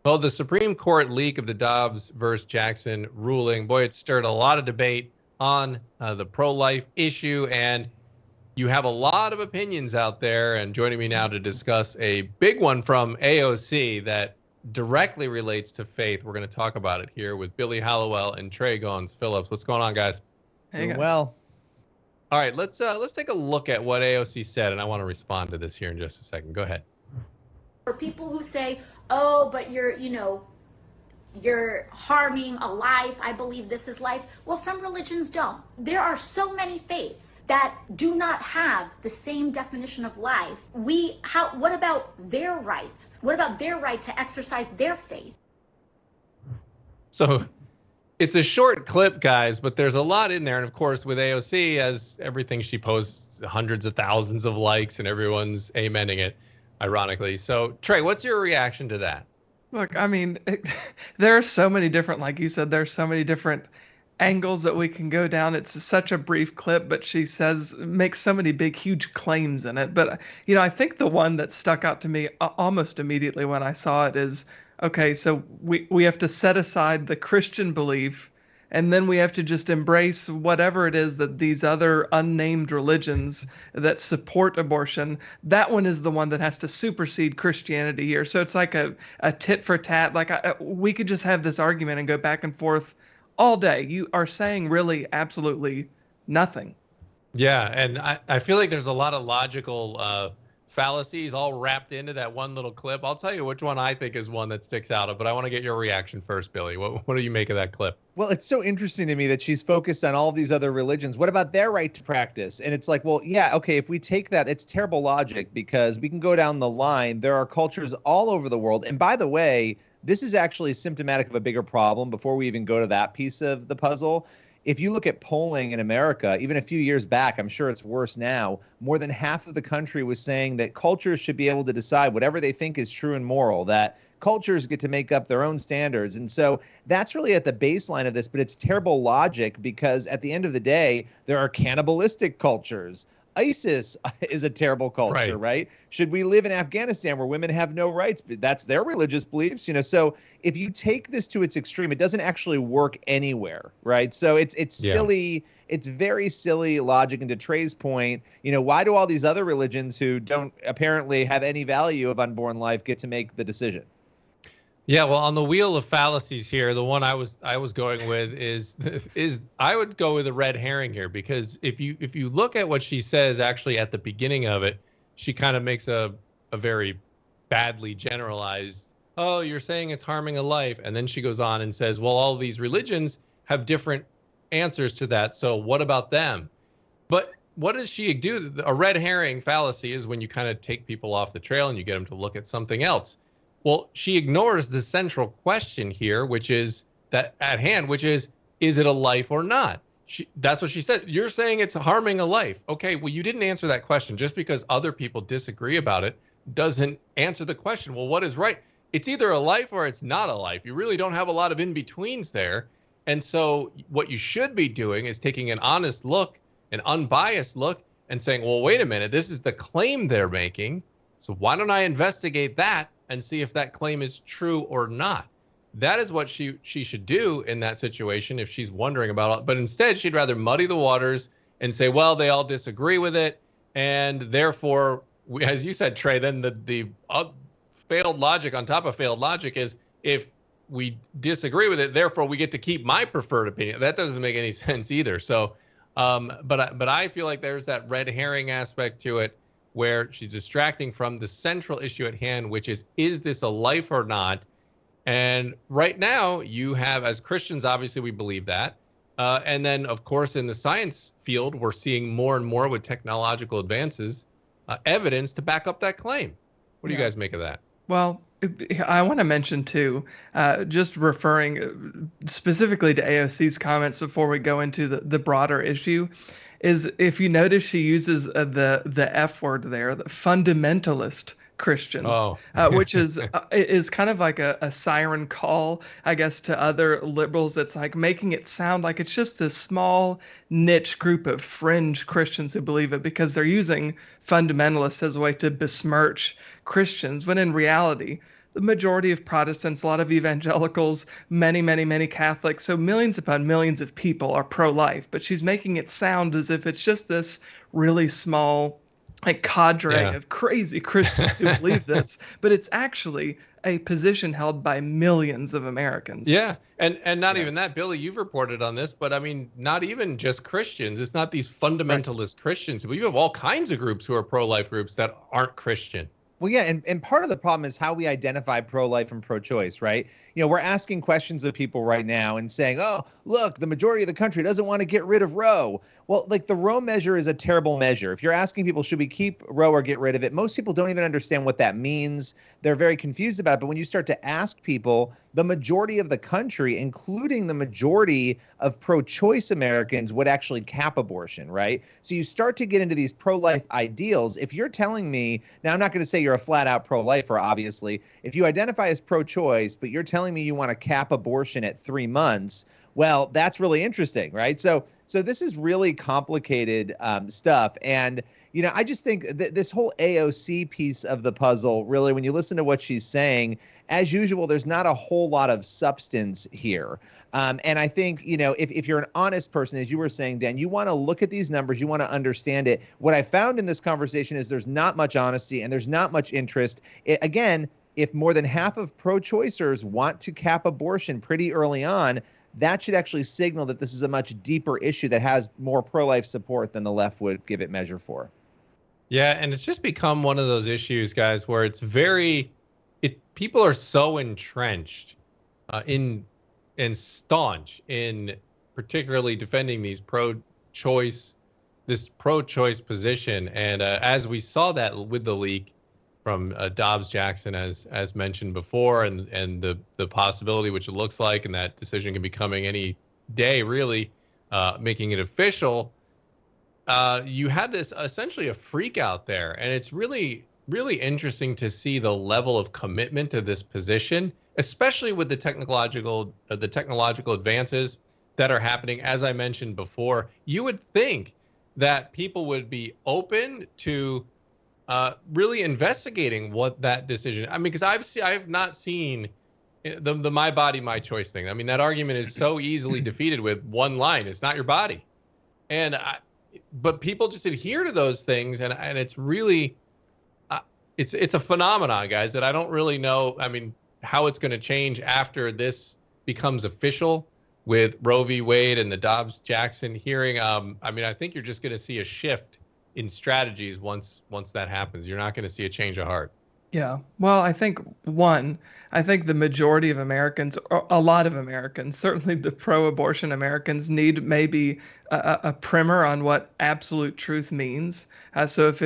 Well, the Supreme Court leak of the Dobbs versus Jackson ruling, boy, it stirred a lot of debate on the pro-life issue, and you have a lot of opinions out there. And joining me now to discuss a big one from AOC that directly relates to faith, we're going to talk about it here with Billy Hallowell and Goins-Phillips. What's going on, guys? Hey, well. All right, let's take a look at what AOC said, and I want to respond to this here in just a second. Go ahead. For people who say, oh, but you're harming a life. I believe this is life. Well, some religions don't. There are so many faiths that do not have the same definition of life. What about their rights? What about their right to exercise their faith? So it's a short clip, guys, but there's a lot in there. And of course, with AOC, as everything she posts, hundreds of thousands of likes and everyone's amening it, ironically. So Trey, what's your reaction to that? Look, I mean, there are so many different, like you said, there's so many different angles that we can go down. It's such a brief clip, but she makes so many big, huge claims in it. But, I think the one that stuck out to me almost immediately when I saw it is, okay, so we have to set aside the Christian belief, and then we have to just embrace whatever it is that these other unnamed religions that support abortion, that one is the one that has to supersede Christianity here. So it's like a tit for tat. Like we could just have this argument and go back and forth all day. You are saying really absolutely nothing. Yeah, and I feel like there's a lot of logical fallacies all wrapped into that one little clip. I'll tell you which one I think is one that sticks out, but I want to get your reaction first, Billy. What do you make of that clip? Well, it's so interesting to me that she's focused on all these other religions. What about their right to practice? And it's like, well, yeah, okay, if we take that, it's terrible logic because we can go down the line. There are cultures all over the world. And by the way, this is actually symptomatic of a bigger problem before we even go to that piece of the puzzle. If you look at polling in America, even a few years back, I'm sure it's worse now, more than half of the country was saying that cultures should be able to decide whatever they think is true and moral, that cultures get to make up their own standards. And so that's really at the baseline of this, but it's terrible logic because at the end of the day, there are cannibalistic cultures. ISIS is a terrible culture, right? Should we live in Afghanistan where women have no rights? That's their religious beliefs, So if you take this to its extreme, it doesn't actually work anywhere, right? So it's silly. It's very silly logic. And to Trey's point, why do all these other religions who don't apparently have any value of unborn life get to make the decision? Yeah, well, on the wheel of fallacies here, the one I was going with is I would go with a red herring here, because if you look at what she says actually at the beginning of it, she kind of makes a very badly generalized, oh, you're saying it's harming a life, and then she goes on and says, well, all these religions have different answers to that, so what about them? But what does she do? A red herring fallacy is when you kind of take people off the trail and you get them to look at something else. Well, she ignores the central question here, which is that at hand, which is it a life or not? That's what she said. You're saying it's harming a life. Okay, well, you didn't answer that question. Just because other people disagree about it doesn't answer the question. Well, what is right? It's either a life or it's not a life. You really don't have a lot of in-betweens there. And so what you should be doing is taking an honest look, an unbiased look, and saying, well, wait a minute, this is the claim they're making. So why don't I investigate that and see if that claim is true or not? That is what she should do in that situation if she's wondering about it. But instead, she'd rather muddy the waters and say, well, they all disagree with it. And therefore, as you said, Trey, then the failed logic on top of failed logic is if we disagree with it, therefore we get to keep my preferred opinion. That doesn't make any sense either. So, but I feel like there's that red herring aspect to it, where she's distracting from the central issue at hand, which is this a life or not? And right now, you have, as Christians, obviously we believe that. And then, of course, in the science field, we're seeing more and more with technological advances, evidence to back up that claim. What do you guys make of that? Well, I want to mention, too, just referring specifically to AOC's comments before we go into the broader issue, is if you notice she uses the F word there, the fundamentalist Christians, which is kind of like a siren call, I guess, to other liberals. It's like making it sound like it's just this small niche group of fringe Christians who believe it, because they're using fundamentalists as a way to besmirch Christians, when in reality, the majority of Protestants, a lot of evangelicals, many, many, many Catholics. So millions upon millions of people are pro-life, but she's making it sound as if it's just this really small like cadre of crazy Christians who believe this, but it's actually a position held by millions of Americans. Yeah. And not even that, Billy, you've reported on this, but I mean, not even just Christians. It's not these fundamentalist Christians. But you have all kinds of groups who are pro-life groups that aren't Christian. Well, yeah, and part of the problem is how we identify pro-life and pro-choice, right? You know, we're asking questions of people right now and saying, oh, look, the majority of the country doesn't want to get rid of Roe. Well, like the Roe measure is a terrible measure. If you're asking people, should we keep Roe or get rid of it? Most people don't even understand what that means. They're very confused about it. But when you start to ask people, the majority of the country, including the majority of pro-choice Americans, would actually cap abortion, right? So you start to get into these pro-life ideals. If you're telling me, now I'm not going to say you're a flat-out pro-lifer, obviously. If you identify as pro-choice, but you're telling me you want to cap abortion at 3 months, well, that's really interesting, right? So this is really complicated stuff. And, you know, I just think that this whole AOC piece of the puzzle, really, when you listen to what she's saying, as usual, there's not a whole lot of substance here. And I think, you know, if you're an honest person, as you were saying, Dan, you want to look at these numbers, you want to understand it. What I found in this conversation is there's not much honesty and there's not much interest. Again, if more than half of pro-choicers want to cap abortion pretty early on, that should actually signal that this is a much deeper issue that has more pro-life support than the left would give it measure for. Yeah, and it's just become one of those issues, guys, where it's people are so entrenched and staunch in particularly defending this pro-choice position. And as we saw that with the leak from Dobbs-Jackson, as mentioned before, and the possibility, which it looks like, and that decision can be coming any day, really, making it official. You had this essentially a freak out there, and it's really, really interesting to see the level of commitment to this position, especially with the technological advances that are happening. As I mentioned before, you would think that people would be open to really investigating what that decision. I mean, because I've not seen the my body, my choice thing. I mean, that argument is so easily defeated with one line: "It's not your body," but people just adhere to those things, and it's really it's a phenomenon, guys, that I don't really know. I mean, how it's going to change after this becomes official with Roe v. Wade and the Dobbs-Jackson hearing. I mean, I think you're just going to see a shift in strategies once that happens. You're not going to see a change of heart. Yeah. Well, I think the majority of Americans, or a lot of Americans, certainly the pro-abortion Americans, need maybe a primer on what absolute truth means. So if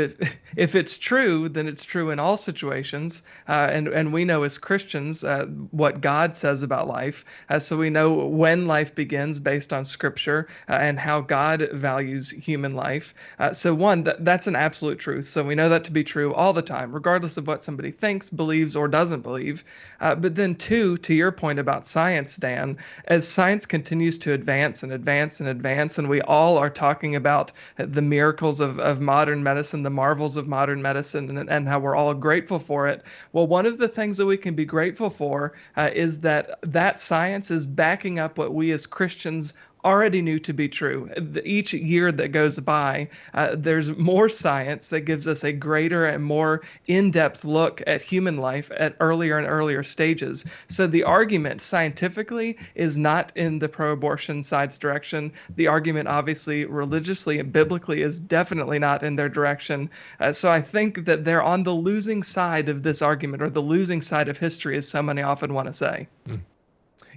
it's true, then it's true in all situations. And we know as Christians what God says about life. So we know when life begins based on Scripture and how God values human life. So one, that's an absolute truth. So we know that to be true all the time, regardless of what somebody thinks, believes, or doesn't believe. But then two, to your point about science, Dan, as science continues to advance and advance and advance, and we all are talking about the miracles of modern medicine, the marvels of modern medicine, and how we're all grateful for it. Well, one of the things that we can be grateful for is that science is backing up what we as Christians already knew to be true. Each year that goes by, there's more science that gives us a greater and more in-depth look at human life at earlier and earlier stages. So the argument scientifically is not in the pro-abortion side's direction. The argument, obviously, religiously and biblically, is definitely not in their direction. So I think that they're on the losing side of this argument, or the losing side of history, as so many often want to say.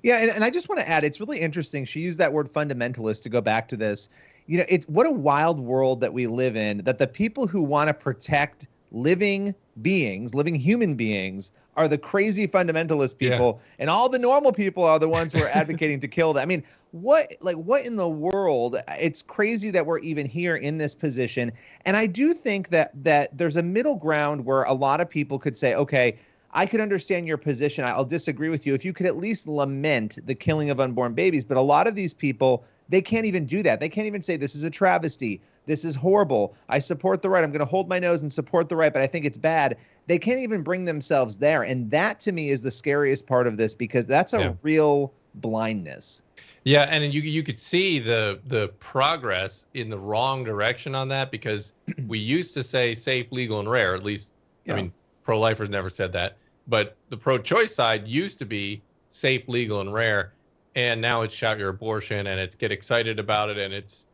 Yeah, and I just want to add, it's really interesting. She used that word fundamentalist to go back to this. You know, it's what a wild world that we live in, that the people who want to protect living human beings, are the crazy fundamentalist people, and all the normal people are the ones who are advocating to kill them. I mean, what in the world? It's crazy that we're even here in this position. And I do think that there's a middle ground where a lot of people could say, okay, I could understand your position. I'll disagree with you if you could at least lament the killing of unborn babies. But a lot of these people, they can't even do that. They can't even say this is a travesty. This is horrible. I support the right. I'm going to hold my nose and support the right, but I think it's bad. They can't even bring themselves there. And that to me is the scariest part of this, because that's a real blindness. Yeah, and you could see the progress in the wrong direction on that, because we used to say safe, legal, and rare. At least, I mean, pro-lifers never said that. But the pro-choice side used to be safe, legal, and rare. And now it's shout your abortion, and it's get excited about it, and it's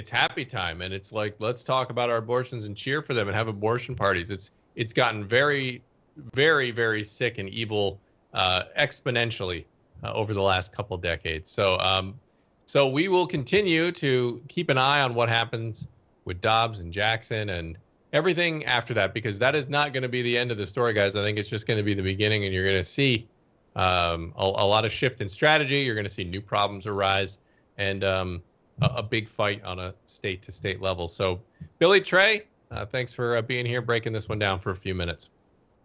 happy time. And it's like, let's talk about our abortions and cheer for them and have abortion parties. It's gotten very, very, very sick and evil exponentially over the last couple of decades. So we will continue to keep an eye on what happens with Dobbs and Jackson and everything after that, because that is not going to be the end of the story, guys. I think it's just going to be the beginning, and you're going to see a lot of shift in strategy. You're going to see new problems arise, and a big fight on a state-to-state level. So, Billy, Trey, thanks for being here, breaking this one down for a few minutes.